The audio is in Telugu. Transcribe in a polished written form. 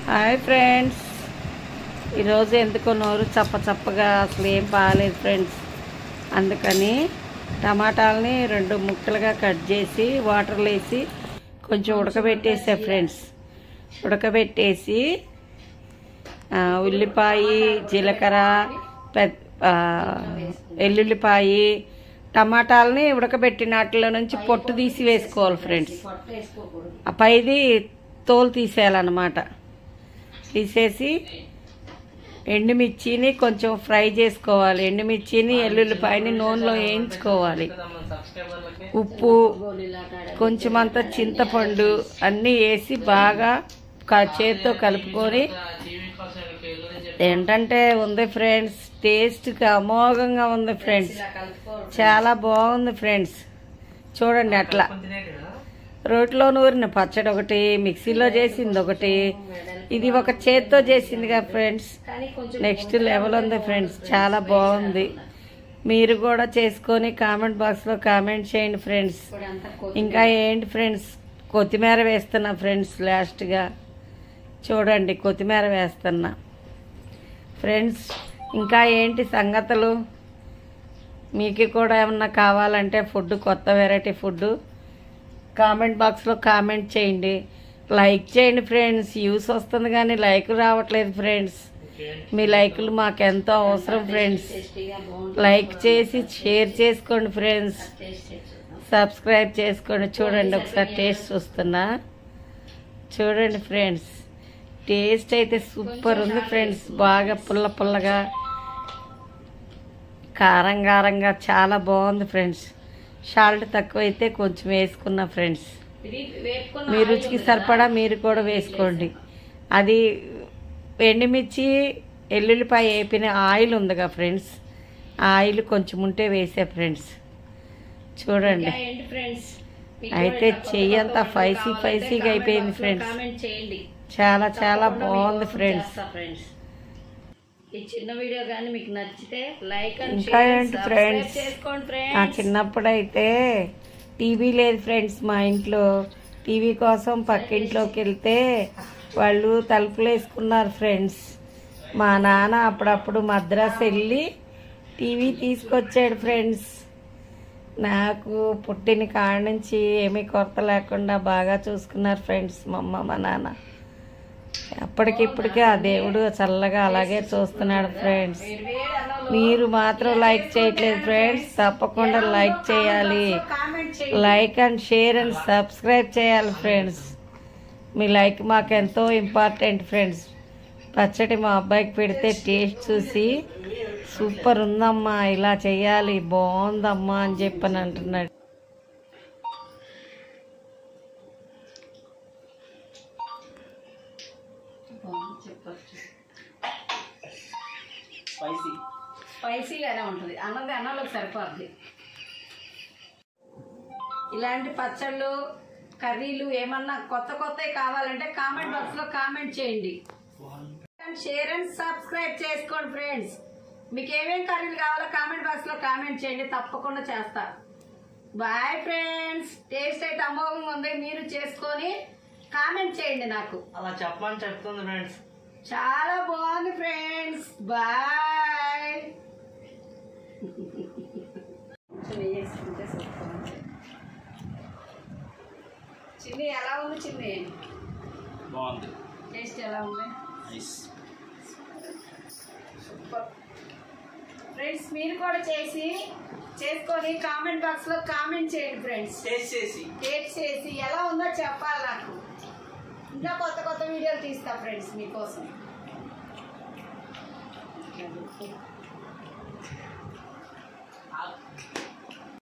హాయ్ ఫ్రెండ్స్, ఈరోజు ఎందుకో నోరు చప్పగా అసలు ఏం బాగాలేదు ఫ్రెండ్స్. అందుకని టమాటాలని 2 ముక్కలుగా కట్ చేసి వాటర్లో వేసి కొంచెం ఉడకబెట్టేసా ఫ్రెండ్స్. ఉడకబెట్టేసి ఉల్లిపాయ, జీలకర్ర, ఎల్లుల్లిపాయ, టమాటాలని ఉడకబెట్టిన వాటిలో నుంచి పొట్టు తీసి వేసుకోవాలి ఫ్రెండ్స్. ఆ పైది తోలు తీసేయాలన్నమాట. తీసేసి ఎండుమిర్చిని కొంచెం ఫ్రై చేసుకోవాలి. ఎండుమిర్చిని, ఎల్లుల్లిపాయని నూనెలో వేయించుకోవాలి. ఉప్పు, కొంచెం అంత చింతపండు అన్నీ వేసి బాగా చేతితో కలుపుకొని ఏంటంటే ఉంది ఫ్రెండ్స్, టేస్ట్గా అమోఘంగా ఉంది ఫ్రెండ్స్. చాలా బాగుంది ఫ్రెండ్స్. చూడండి, అట్లా రోట్లో నూరిన పచ్చడి ఒకటి, మిక్సీలో చేసింది ఒకటి, ఇది ఒక చేత్తో చేసిందిగా ఫ్రెండ్స్. నెక్స్ట్ లెవెల్ ఉంది ఫ్రెండ్స్. చాలా బాగుంది. మీరు కూడా చేసుకొని కామెంట్ బాక్స్లో కామెంట్ చేయండి ఫ్రెండ్స్. ఇంకా ఏంటి ఫ్రెండ్స్, కొత్తిమీర వేస్తున్నా ఫ్రెండ్స్. లాస్ట్గా చూడండి, కొత్తిమీర వేస్తున్నా ఫ్రెండ్స్. ఇంకా ఏంటి సంగతులు? మీకు కూడా ఏమన్నా కావాలంటే ఫుడ్, కొత్త వెరైటీ ఫుడ్ కామెంట్ బాక్స్లో కామెంట్ చేయండి. లైక్ చేయండి ఫ్రెండ్స్. యూస్ వస్తుంది కానీ లైక్ రావట్లేదు ఫ్రెండ్స్. మీ లైకులు మాకెంతో అవసరం ఫ్రెండ్స్. లైక్ చేసి షేర్ చేసుకోండి ఫ్రెండ్స్. సబ్స్క్రైబ్ చేసుకోండి. చూడండి, ఒకసారి టేస్ట్ చూస్తున్నా. చూడండి ఫ్రెండ్స్, టేస్ట్ అయితే సూపర్ ఉంది ఫ్రెండ్స్. బాగా పుల్లగా, కారంగా చాలా బాగుంది ఫ్రెండ్స్. సాల్ట్ తక్కువైతే కొంచెం వేసుకున్నా ఫ్రెండ్స్. మీ రుచికి సరిపడా మీరు కూడా వేసుకోండి. అది ఎండుమిర్చి, ఎల్లుల్లిపాయ వేపిన ఆయిల్ ఉందిగా ఫ్రెండ్స్, ఆ ఆయిల్ కొంచెం ఉంటే వేసా ఫ్రెండ్స్. చూడండి, అయితే చెయ్యి అంతా స్పైసీగా అయిపోయింది ఫ్రెండ్స్. చాలా బాగుంది ఫ్రెండ్స్. ఈ చిన్న వీడియో కానీ మీకు నచ్చితే లైక్ అండ్ షేర్ సబ్స్క్రైబ్ చేసుకోండి ఫ్రెండ్స్. నా చిన్నప్పుడైతే టీవీ లేదు ఫ్రెండ్స్. మా ఇంట్లో టీవీ కోసం పక్కింట్లోకి వెళ్తే వాళ్ళు తలుపులు వేసుకున్నారు ఫ్రెండ్స్. మా నాన్న అప్పుడప్పుడు మద్రాసు వెళ్ళి టీవీ తీసుకొచ్చాడు ఫ్రెండ్స్. నాకు పుట్టిన కాడ నుంచి ఏమీ కొరత లేకుండా బాగా చూసుకున్నారు ఫ్రెండ్స్ మా అమ్మ, మా నాన్న. అప్పటికిప్పటికీ ఆ దేవుడు చల్లగా అలాగే చూస్తున్నాడు ఫ్రెండ్స్. మీరు మాత్రం లైక్ చేయట్లేదు ఫ్రెండ్స్. తప్పకుండా లైక్ చేయాలి. Like and share and subscribe చేయాలి ఫ్రెండ్స్. మీ లైక్ మాకు ఎంతో ఇంపార్టెంట్ ఫ్రెండ్స్. పచ్చడి మా అబ్బాయికి పెడితే టేస్ట్ చూసి సూపర్ ఉందమ్మా, ఇలా చేయాలి, బాగుందమ్మా అని చెప్పని అంటున్నాడు. స్పైసీగానే ఉంటుంది. అన్నంలోకి సరిపోద్ది. ఇలాంటి పచ్చళ్ళు, కర్రీలు ఏమన్నా కొత్తవి కావాలంటే కామెంట్ బాక్స్లో కామెంట్ చేయండి. షేర్ అండ్ సబ్స్క్రైబ్ చేసుకోండి ఫ్రెండ్స్. మీకు ఏమేమి కర్రీలు కావాలో కామెంట్ బాక్స్లో కామెంట్ చేయండి, తప్పకుండా చేస్తా. Bye friends. టేస్ట్ అయితే అమోఘంగా ఉంది. మీరు చేసుకొని కామెంట్ చేయండి. నాకు అలా చెప్పమని చెప్తుంది ఫ్రెండ్స్. చాలా బాగుంది ఫ్రెండ్స్. బాయ్. చిన్ని ఎలా ఉంది? చిన్ని బాగుంది. టేస్ట్ ఎలా ఉంది? Super friends. మీరు కూడా చేసుకొని కామెంట్ బాక్స్ లో కామెంట్ చేయండి ఫ్రెండ్స్. టేస్ట్ చేసి ఎలా ఉందో చెప్పాలి నాకు. ఇంకా కొత్త వీడియోలు తీస్తా ఫ్రెండ్స్ మీకోసం.